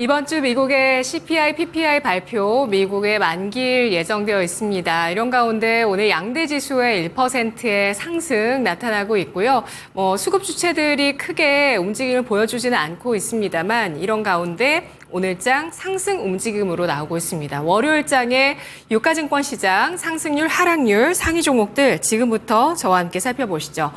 이번 주 미국의 CPI, PPI 발표, 미국의 만기일 예정되어 있습니다. 이런 가운데 오늘 양대 지수의 1%의 상승 나타나고 있고요. 수급 주체들이 크게 움직임을 보여주지는 않고 있습니다만 이런 가운데 오늘장 상승 움직임으로 나오고 있습니다. 월요일장의 유가증권 시장 상승률, 하락률, 상위 종목들 지금부터 저와 함께 살펴보시죠.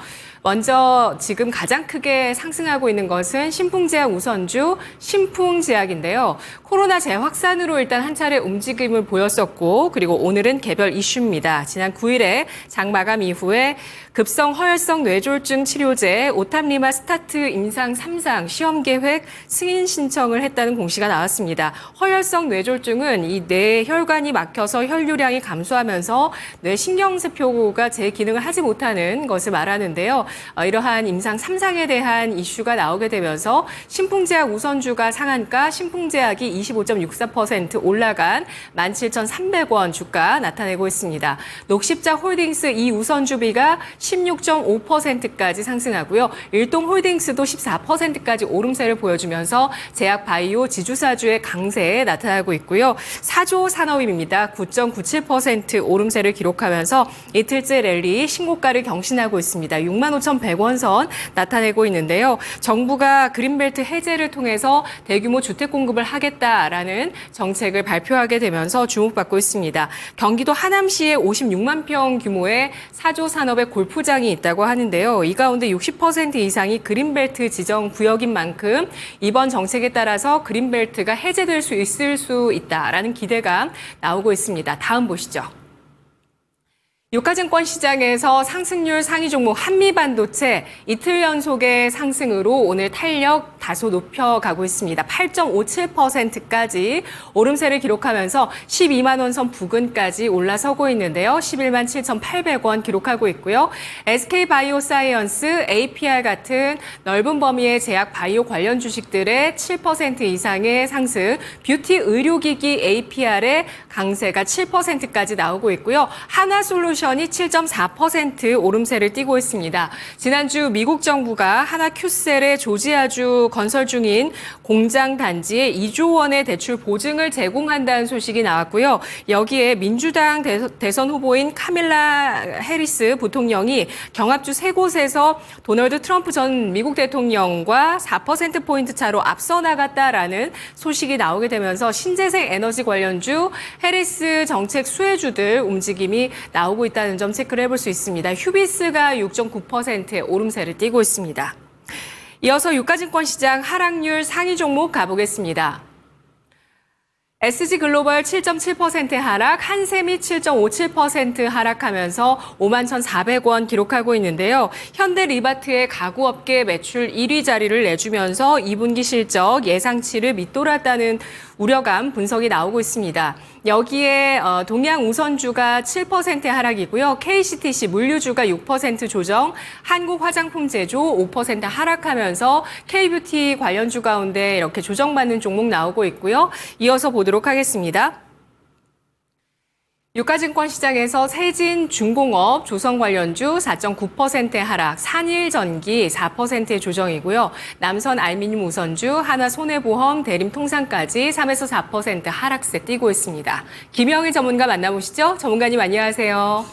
먼저 지금 가장 크게 상승하고 있는 것은 신풍제약 우선주 신풍제약인데요. 코로나 재확산으로 일단 한 차례 움직임을 보였었고 그리고 오늘은 개별 이슈입니다. 지난 9일에 장 마감 이후에 급성 허혈성 뇌졸중 치료제 오탑리마 스타트 임상 3상 시험 계획 승인 신청을 했다는 공시가 나왔습니다. 허혈성 뇌졸중은 이 뇌 혈관이 막혀서 혈류량이 감소하면서 뇌 신경세포가 제 기능을 하지 못하는 것을 말하는데요. 이러한 임상 3상에 대한 이슈가 나오게 되면서 신풍제약 우선주가 상한가, 신풍제약이 25.64% 올라간 17,300원 주가 나타내고 있습니다. 녹십자 홀딩스 이 우선주비가 16.5%까지 상승하고요. 일동홀딩스도 14%까지 오름세를 보여주면서 제약바이오 지주사주의 강세에 나타나고 있고요. 사조 산업입니다. 9.97% 오름세를 기록하면서 이틀째 랠리 신고가를 경신하고 있습니다. 65,100원 선 나타내고 있는데요. 정부가 그린벨트 해제를 통해서 대규모 주택 공급을 하겠다라는 정책을 발표하게 되면서 주목받고 있습니다. 경기도 하남시에 56만 평 규모의 사조 산업의 골프장이 있다고 하는데요. 이 가운데 60% 이상이 그린벨트 지정 구역인 만큼 이번 정책에 따라서 그린벨트가 해제될 수 있을 수 있다라는 기대감 나오고 있습니다. 다음 보시죠. 유가증권 시장에서 상승률 상위 종목 한미반도체 이틀 연속의 상승으로 오늘 탄력 다소 높여가고 있습니다. 8.57%까지 오름세를 기록하면서 12만 원 선 부근까지 올라서고 있는데요. 11만 7,800원 기록하고 있고요. SK바이오사이언스, APR 같은 넓은 범위의 제약 바이오 관련 주식들의 7% 이상의 상승, 뷰티 의료기기 APR의 강세가 7%까지 나오고 있고요. 하나솔루션이 7.4% 오름세를 띠고 있습니다. 지난주 미국 정부가 하나큐셀의 조지아주 건설 중인 공장 단지에 2조 원의 대출 보증을 제공한다는 소식이 나왔고요. 여기에 민주당 대선 후보인 카밀라 해리스 부통령이 경합주 3곳에서 도널드 트럼프 전 미국 대통령과 4%포인트 차로 앞서 나갔다라는 소식이 나오게 되면서 신재생 에너지 관련주 해리스 정책 수혜주들 움직임이 나오고 있다는 점 체크를 해볼 수 있습니다. 휴비스가 6.9%의 오름세를 띠고 있습니다. 이어서 유가증권 시장 하락률 상위 종목 가보겠습니다. SG글로벌 7.7% 하락, 한샘이 7.57% 하락하면서 51,400원 기록하고 있는데요. 현대리바트의 가구업계 매출 1위 자리를 내주면서 2분기 실적 예상치를 밑돌았다는 우려감 분석이 나오고 있습니다. 여기에 동양우선주가 7% 하락이고요. KCTC 물류주가 6% 조정, 한국화장품제조 5% 하락하면서 K뷰티 관련주 가운데 이렇게 조정받는 종목 나오고 있고요. 이어서 보도록 하겠습니다. 유가증권 시장에서 세진중공업, 조선관련주 4.9% 하락, 산일전기 4%의 조정이고요. 남선알미늄 우선주, 하나손해보험, 대림통상까지 3에서 4% 하락세 띄고 있습니다. 김영희 전문가 만나보시죠. 전문가님 안녕하세요.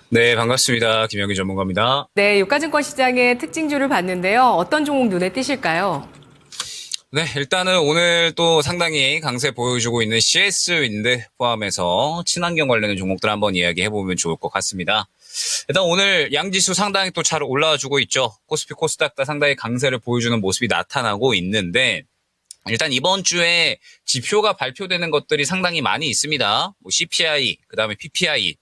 네, 반갑습니다. 김영희 전문가입니다. 네, 유가증권 시장의 특징주를 봤는데요. 어떤 종목 눈에 띄실까요? 네, 일단은 오늘 또 상당히 강세 보여주고 있는 CS윈드 포함해서 친환경 관련된 종목들 한번 이야기해보면 좋을 것 같습니다. 일단 오늘 양지수 상당히 또 잘 올라와주고 있죠. 코스피 코스닥 다 상당히 강세를 보여주는 모습이 나타나고 있는데 일단 이번 주에 지표가 발표되는 것들이 상당히 많이 있습니다. CPI, 그다음에 PPI,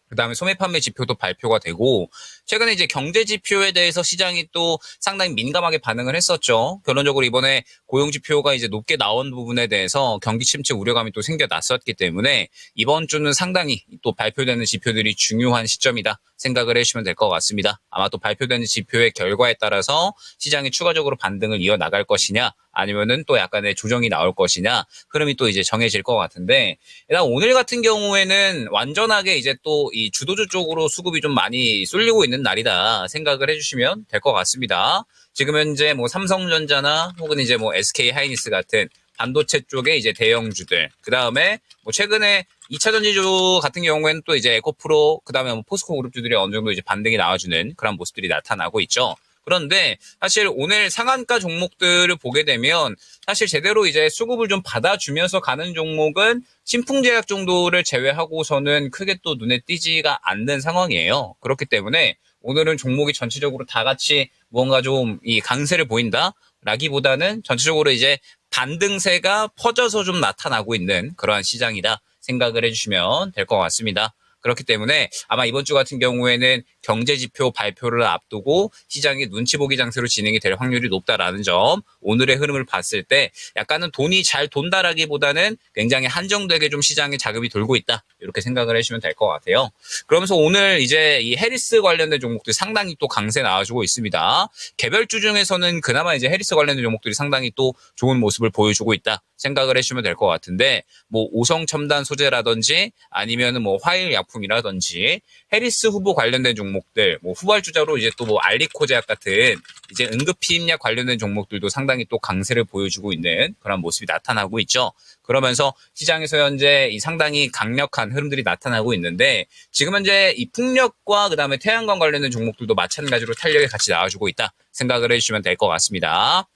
그다음에 소매 판매 지표도 발표가 되고 최근에 이제 경제 지표에 대해서 시장이 또 상당히 민감하게 반응을 했었죠. 결론적으로 이번에 고용 지표가 이제 높게 나온 부분에 대해서 경기 침체 우려감이 또 생겨났었기 때문에 이번 주는 상당히 또 발표되는 지표들이 중요한 시점이다 생각을 해주시면 될 것 같습니다. 아마 또 발표되는 지표의 결과에 따라서 시장이 추가적으로 반등을 이어나갈 것이냐 아니면은 또 약간의 조정이 나올 것이냐 흐름이 또 이제 정해질 것 같은데 일단 오늘 같은 경우에는 완전하게 이제 또 이 주도주 쪽으로 수급이 좀 많이 쏠리고 있는 날이다 생각을 해주시면 될 것 같습니다. 지금 현재 뭐 삼성전자나 혹은 이제 뭐 SK 하이닉스 같은 반도체 쪽에 이제 대형주들, 그 다음에 뭐 최근에 2차 전지주 같은 경우에는 또 이제 에코프로, 그 다음에 뭐 포스코 그룹주들이 어느 정도 이제 반등이 나와주는 그런 모습들이 나타나고 있죠. 그런데 사실 오늘 상한가 종목들을 보게 되면 사실 제대로 이제 수급을 좀 받아주면서 가는 종목은 신풍제약 정도를 제외하고서는 크게 또 눈에 띄지가 않는 상황이에요. 그렇기 때문에 오늘은 종목이 전체적으로 다 같이 무언가 좀 이 강세를 보인다라기보다는 전체적으로 이제 반등세가 퍼져서 좀 나타나고 있는 그러한 시장이다 생각을 해주시면 될 것 같습니다. 그렇기 때문에 아마 이번 주 같은 경우에는 경제지표 발표를 앞두고 시장이 눈치 보기 장세로 진행이 될 확률이 높다라는 점, 오늘의 흐름을 봤을 때 약간은 돈이 잘 돈다라기보다는 굉장히 한정되게 좀 시장에 자금이 돌고 있다, 이렇게 생각을 해주시면 될 것 같아요. 그러면서 오늘 이제 이 해리스 관련된 종목들 상당히 또 강세 나와주고 있습니다. 개별주 중에서는 그나마 이제 해리스 관련된 종목들이 상당히 또 좋은 모습을 보여주고 있다 생각을 해주시면 될 것 같은데, 뭐 오성 첨단 소재라든지 아니면은 뭐 화일 약품이라든지 해리스 후보 관련된 종목들, 뭐 후발주자로 이제 또 뭐 알리코제약 같은 이제 응급피임약 관련된 종목들도 상당히 또 강세를 보여주고 있는 그런 모습이 나타나고 있죠. 그러면서 시장에서 현재 이 상당히 강력한 흐름들이 나타나고 있는데, 지금 현재 이 풍력과 그다음에 태양광 관련된 종목들도 마찬가지로 탄력이 같이 나와주고 있다 생각을 해주시면 될 것 같습니다.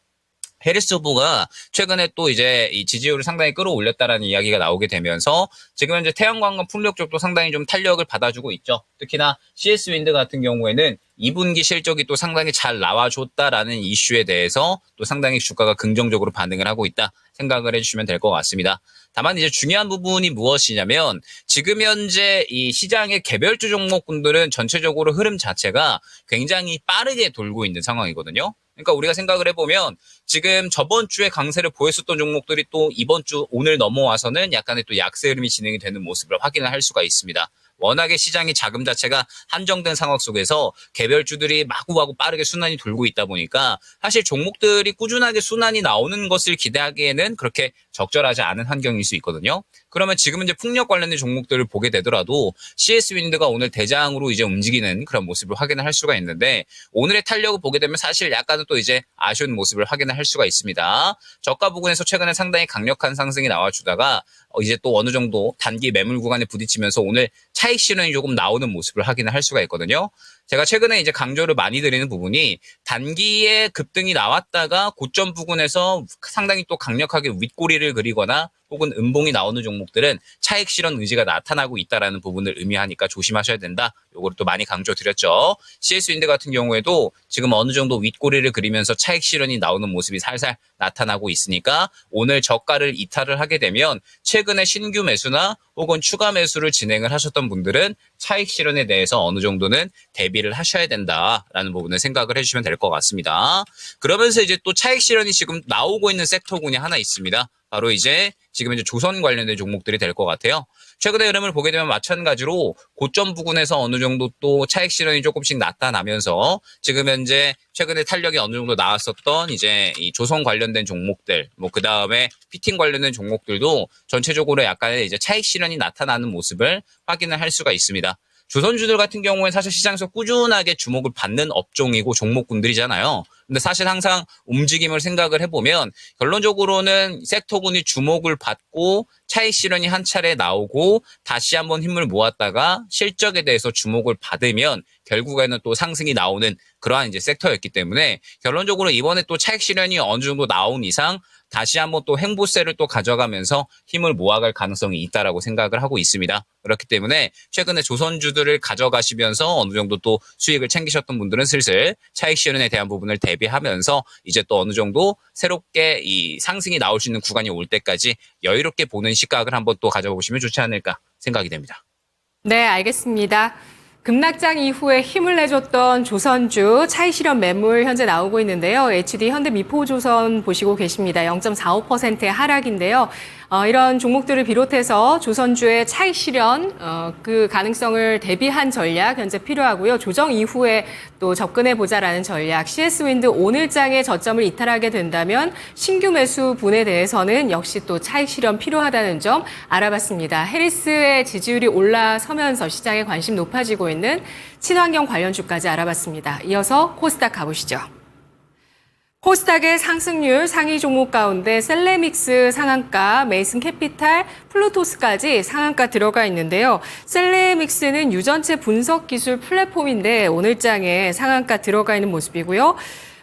해리스 후보가 최근에 또 이제 이 지지율을 상당히 끌어올렸다라는 이야기가 나오게 되면서 지금 현재 태양광과 풍력 쪽도 상당히 좀 탄력을 받아주고 있죠. 특히나 CS 윈드 같은 경우에는 2분기 실적이 또 상당히 잘 나와줬다라는 이슈에 대해서 또 상당히 주가가 긍정적으로 반응을 하고 있다 생각을 해주시면 될 것 같습니다. 다만 이제 중요한 부분이 무엇이냐면, 지금 현재 이 시장의 개별주 종목군들은 전체적으로 흐름 자체가 굉장히 빠르게 돌고 있는 상황이거든요. 그러니까 우리가 생각을 해보면 지금 저번 주에 강세를 보였었던 종목들이 또 이번 주 오늘 넘어와서는 약간의 또 약세 흐름이 진행이 되는 모습을 확인을 할 수가 있습니다. 워낙에 시장이 자금 자체가 한정된 상황 속에서 개별주들이 마구마구 빠르게 순환이 돌고 있다 보니까 사실 종목들이 꾸준하게 순환이 나오는 것을 기대하기에는 그렇게 적절하지 않은 환경일 수 있거든요. 그러면 지금 이제 풍력 관련된 종목들을 보게 되더라도 CS 윈드가 오늘 대장으로 이제 움직이는 그런 모습을 확인을 할 수가 있는데, 오늘의 탄력을 보게 되면 사실 약간은 또 이제 아쉬운 모습을 확인을 할 수가 있습니다. 저가 부근에서 최근에 상당히 강력한 상승이 나와주다가 이제 또 어느 정도 단기 매물 구간에 부딪히면서 오늘 차익 실현이 조금 나오는 모습을 확인을 할 수가 있거든요. 제가 최근에 이제 강조를 많이 드리는 부분이, 단기에 급등이 나왔다가 고점 부근에서 상당히 또 강력하게 윗꼬리를 그리거나 혹은 음봉이 나오는 종목들은 차익 실현 의지가 나타나고 있다라는 부분을 의미하니까 조심하셔야 된다. 요거를 또 많이 강조드렸죠. CS 윈드 같은 경우에도 지금 어느 정도 윗꼬리를 그리면서 차익 실현이 나오는 모습이 살살 나타나고 있으니까 오늘 저가를 이탈을 하게 되면 최근에 신규 매수나 혹은 추가 매수를 진행을 하셨던 분들은 차익 실현에 대해서 어느 정도는 대비를 하셔야 된다라는 부분을 생각을 해주시면 될 것 같습니다. 그러면서 이제 또 차익 실현이 지금 나오고 있는 섹터군이 하나 있습니다. 바로 이제 지금 이제 조선 관련된 종목들이 될 것 같아요. 최근의 흐름을 보게 되면 마찬가지로 고점 부근에서 어느 정도 또 차익 실현이 조금씩 나타나면서 지금 현재 최근에 탄력이 어느 정도 나왔었던 이제 이 조선 관련된 종목들, 뭐 그 다음에 피팅 관련된 종목들도 전체적으로 약간의 이제 차익 실현이 나타나는 모습을 확인을 할 수가 있습니다. 조선주들 같은 경우에 사실 시장에서 꾸준하게 주목을 받는 업종이고 종목군들이잖아요. 근데 사실 항상 움직임을 생각을 해보면 결론적으로는 섹터군이 주목을 받고 차익 실현이 한 차례 나오고 다시 한번 힘을 모았다가 실적에 대해서 주목을 받으면 결국에는 또 상승이 나오는 그러한 이제 섹터였기 때문에 결론적으로 이번에 또 차익 실현이 어느 정도 나온 이상 다시 한번 또 횡보세를 또 가져가면서 힘을 모아갈 가능성이 있다라고 생각을 하고 있습니다. 그렇기 때문에 최근에 조선주들을 가져가시면서 어느 정도 또 수익을 챙기셨던 분들은 슬슬 차익 실현에 대한 부분을 대비하면서 이제 또 어느 정도 새롭게 이 상승이 나올 수 있는 구간이 올 때까지 여유롭게 보는 시각을 한번 또 가져보시면 좋지 않을까 생각이 됩니다. 네, 알겠습니다. 급락장 이후에 힘을 내줬던 조선주 차익 실현 매물 현재 나오고 있는데요. HD 현대미포조선 보시고 계십니다. 0.45%의 하락인데요. 이런 종목들을 비롯해서 조선주의 차익 실현 그 가능성을 대비한 전략 현재 필요하고요. 조정 이후에 또 접근해 보자라는 전략. CS 윈드 오늘장의 저점을 이탈하게 된다면 신규 매수 분에 대해서는 역시 또 차익 실현 필요하다는 점 알아봤습니다. 해리스의 지지율이 올라서면서 시장에 관심 높아지고 있는 친환경 관련주까지 알아봤습니다. 이어서 코스닥 가보시죠. 코스닥의 상승률 상위 종목 가운데 셀레믹스 상한가, 메이슨 캐피탈, 플루토스까지 상한가 들어가 있는데요. 셀레믹스는 유전체 분석 기술 플랫폼인데 오늘장에 상한가 들어가 있는 모습이고요.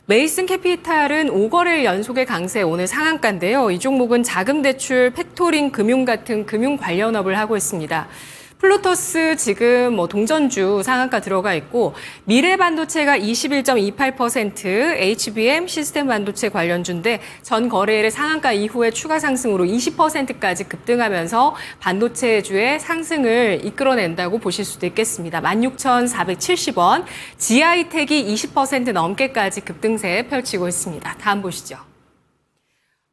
메이슨 캐피탈은 5거래일 연속의 강세, 오늘 상한가인데요. 이 종목은 자금 대출, 팩토링, 금융 같은 금융 관련업을 하고 있습니다. 플루토스 지금 동전주 상한가 들어가 있고 미래반도체가 21.28%, HBM 시스템 반도체 관련주인데 전 거래일의 상한가 이후에 추가 상승으로 20%까지 급등하면서 반도체주의 상승을 이끌어낸다고 보실 수도 있겠습니다. 16,470원, GI텍이 20% 넘게까지 급등세 펼치고 있습니다. 다음 보시죠.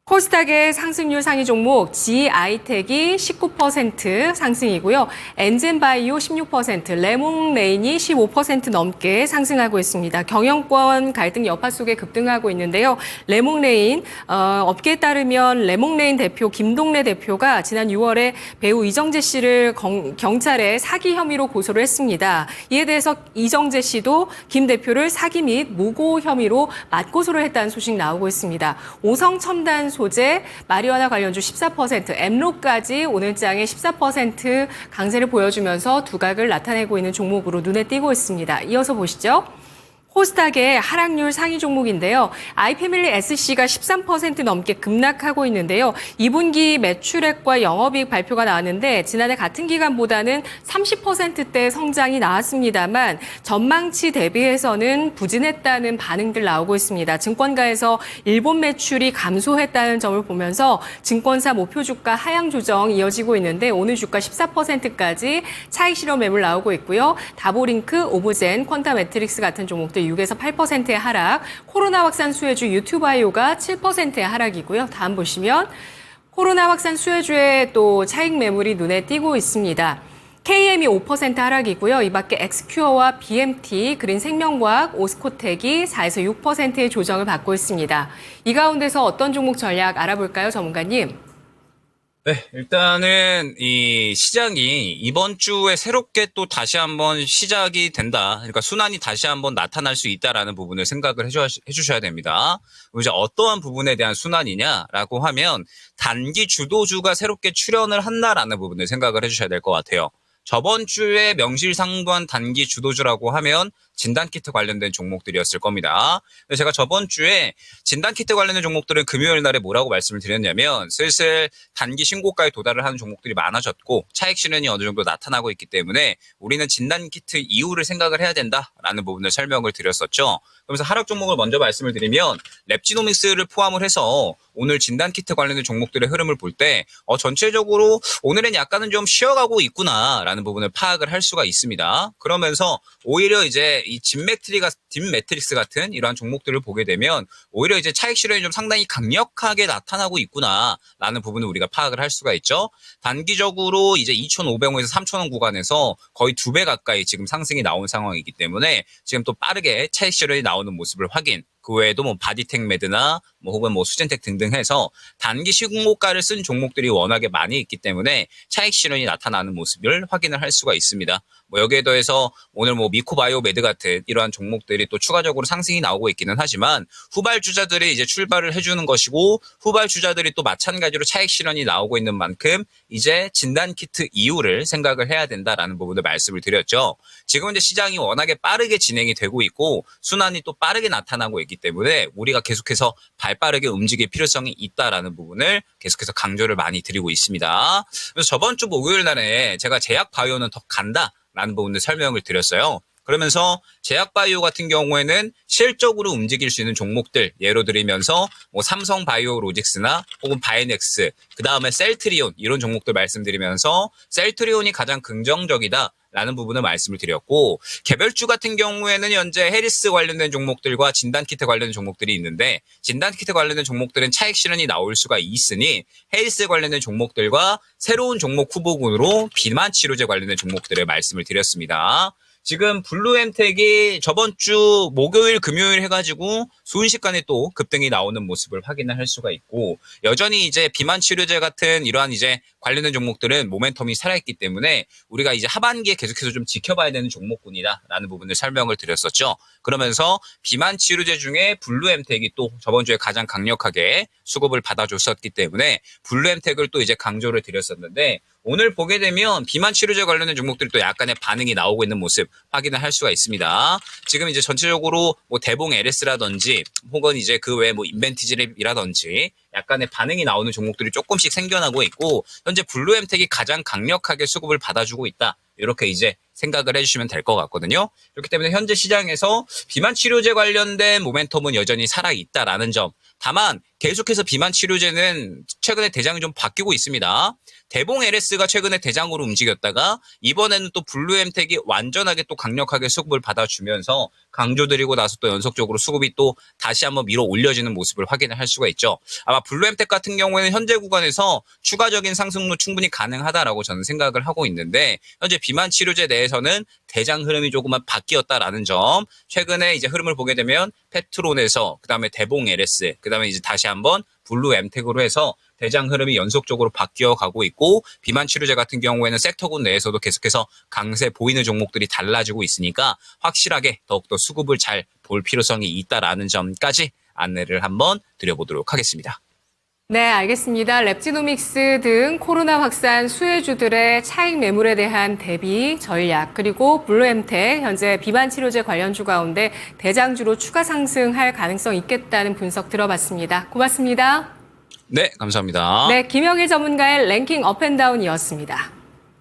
코스닥의 상승률 상위 종목 GI텍이 19% 상승이고요. 엔젠바이오 16%, 레몽레인이 15% 넘게 상승하고 있습니다. 경영권 갈등 여파 속에 급등하고 있는데요. 레몽레인, 업계에 따르면 레몽레인 대표 김동래 대표가 지난 6월에 배우 이정재 씨를 경찰에 사기 혐의로 고소를 했습니다. 이에 대해서 이정재 씨도 김 대표를 사기 및 무고 혐의로 맞고소를 했다는 소식 나오고 있습니다. 오성첨단 소재, 마리화나 관련주 14%, 엠로까지 오늘장에 14% 강세를 보여주면서 두각을 나타내고 있는 종목으로 눈에 띄고 있습니다. 이어서 보시죠. 코스닥의 하락률 상위 종목인데요. 아이패밀리 SC가 13% 넘게 급락하고 있는데요. 2분기 매출액과 영업이익 발표가 나왔는데 지난해 같은 기간보다는 30%대 성장이 나왔습니다만 전망치 대비해서는 부진했다는 반응들 나오고 있습니다. 증권가에서 일본 매출이 감소했다는 점을 보면서 증권사 목표 주가 하향 조정 이어지고 있는데 오늘 주가 14%까지 차익 실현 매물 나오고 있고요. 다보링크, 오브젠, 퀀타 매트릭스 같은 종목들 6에서 8%의 하락, 코로나 확산 수혜주 유튜바이오가 7%의 하락이고요. 다음 보시면 코로나 확산 수혜주의 또 차익 매물이 눈에 띄고 있습니다. KM이 5% 하락이고요. 이 밖에 엑스큐어와 BMT, 그린생명과학, 오스코텍이 4에서 6%의 조정을 받고 있습니다. 이 가운데서 어떤 종목 전략 알아볼까요, 전문가님? 네, 일단은 이 시장이 이번 주에 새롭게 또 다시 한번 시작이 된다. 그러니까 순환이 다시 한번 나타날 수 있다라는 부분을 생각을 해주셔야 됩니다. 이제 어떠한 부분에 대한 순환이냐라고 하면 단기 주도주가 새롭게 출현을 한다라는 부분을 생각을 해주셔야 될 것 같아요. 저번 주에 명실상부한 단기 주도주라고 하면 진단키트 관련된 종목들이었을 겁니다. 제가 저번 주에 진단키트 관련된 종목들은 금요일 날에 뭐라고 말씀을 드렸냐면 슬슬 단기 신고가에 도달을 하는 종목들이 많아졌고 차익 실현이 어느 정도 나타나고 있기 때문에 우리는 진단키트 이후를 생각을 해야 된다라는 부분을 설명을 드렸었죠. 그러면서 하락 종목을 먼저 말씀을 드리면 랩지노믹스를 포함을 해서 오늘 진단키트 관련된 종목들의 흐름을 볼 때 전체적으로 오늘은 약간은 좀 쉬어가고 있구나라는 부분을 파악을 할 수가 있습니다. 그러면서 오히려 이제 이 딥매트릭스 같은 이러한 종목들을 보게 되면 오히려 이제 차익 실현이 좀 상당히 강력하게 나타나고 있구나라는 부분을 우리가 파악을 할 수가 있죠. 단기적으로 이제 2,500원에서 3,000원 구간에서 거의 2배 가까이 지금 상승이 나온 상황이기 때문에 지금 또 빠르게 차익 실현이 나오는 모습을 확인. 그 외에도 뭐 바디텍 매드나 뭐 혹은 뭐 수젠텍 등등 해서 단기 신고가를 쓴 종목들이 워낙에 많이 있기 때문에 차익 실현이 나타나는 모습을 확인을 할 수가 있습니다. 뭐 여기에 더해서 오늘 뭐 미코바이오 매드 같은 이러한 종목들이 또 추가적으로 상승이 나오고 있기는 하지만 후발주자들이 이제 출발을 해주는 것이고 후발주자들이 또 마찬가지로 차익 실현이 나오고 있는 만큼 이제 진단키트 이후를 생각을 해야 된다라는 부분을 말씀을 드렸죠. 지금 이제 시장이 워낙에 빠르게 진행이 되고 있고 순환이 또 빠르게 나타나고 있기 때문에 우리가 계속해서 발빠르게 움직일 필요성이 있다라는 부분을 계속해서 강조를 많이 드리고 있습니다. 그래서 저번 주 목요일 날에 제가 제약바이오는 더 간다라는 부분을 설명을 드렸어요. 그러면서 제약바이오 같은 경우에는 실적으로 움직일 수 있는 종목들 예로 들이면서 뭐 삼성바이오로직스나 혹은 바이넥스 그다음에 셀트리온 이런 종목들 말씀드리면서 셀트리온이 가장 긍정적이다. 라는 부분을 말씀을 드렸고 개별주 같은 경우에는 현재 해리스 관련된 종목들과 진단키트 관련된 종목들이 있는데 진단키트 관련된 종목들은 차익 실현이 나올 수가 있으니 해리스 관련된 종목들과 새로운 종목 후보군으로 비만 치료제 관련된 종목들을 말씀을 드렸습니다. 지금 블루엠텍이 저번 주 목요일, 금요일 해가지고 순식간에 또 급등이 나오는 모습을 확인을 할 수가 있고, 여전히 이제 비만 치료제 같은 이러한 이제 관련된 종목들은 모멘텀이 살아있기 때문에 우리가 이제 하반기에 계속해서 좀 지켜봐야 되는 종목군이다라는 부분을 설명을 드렸었죠. 그러면서 비만 치료제 중에 블루엠텍이 또 저번 주에 가장 강력하게 수급을 받아줬었기 때문에 블루엠텍을 또 이제 강조를 드렸었는데, 오늘 보게 되면 비만 치료제 관련된 종목들이 또 약간의 반응이 나오고 있는 모습 확인을 할 수가 있습니다. 지금 이제 전체적으로 뭐 대봉 LS라든지 혹은 이제 그 외에 뭐 인벤티지랩이라든지 약간의 반응이 나오는 종목들이 조금씩 생겨나고 있고, 현재 블루엠텍이 가장 강력하게 수급을 받아주고 있다. 이렇게 이제 생각을 해주시면 될 것 같거든요. 그렇기 때문에 현재 시장에서 비만 치료제 관련된 모멘텀은 여전히 살아있다라는 점. 다만 계속해서 비만 치료제는 최근에 대장이 좀 바뀌고 있습니다. 대봉 LS가 최근에 대장으로 움직였다가 이번에는 또 블루엠텍이 완전하게 또 강력하게 수급을 받아주면서 강조드리고 나서 또 연속적으로 수급이 또 다시 한번 밀어 올려지는 모습을 확인을 할 수가 있죠. 아마 블루엠텍 같은 경우에는 현재 구간에서 추가적인 상승도 충분히 가능하다라고 저는 생각을 하고 있는데, 현재 비만 치료제 내에서는 대장 흐름이 조금만 바뀌었다라는 점. 최근에 이제 흐름을 보게 되면 페트론에서 그다음에 대봉 LS, 그다음에 이제 다시 한번 블루엠텍으로 해서 대장 흐름이 연속적으로 바뀌어 가고 있고, 비만 치료제 같은 경우에는 섹터군 내에서도 계속해서 강세 보이는 종목들이 달라지고 있으니까 확실하게 더욱더 수급을 잘 볼 필요성이 있다라는 점까지 안내를 한번 드려보도록 하겠습니다. 네, 알겠습니다. 랩지노믹스 등 코로나 확산 수혜주들의 차익 매물에 대한 대비 전략, 그리고 블루엠텍 현재 비만 치료제 관련주 가운데 대장주로 추가 상승할 가능성 있겠다는 분석 들어봤습니다. 고맙습니다. 네, 감사합니다. 네, 김영일 전문가의 랭킹 업앤다운이었습니다.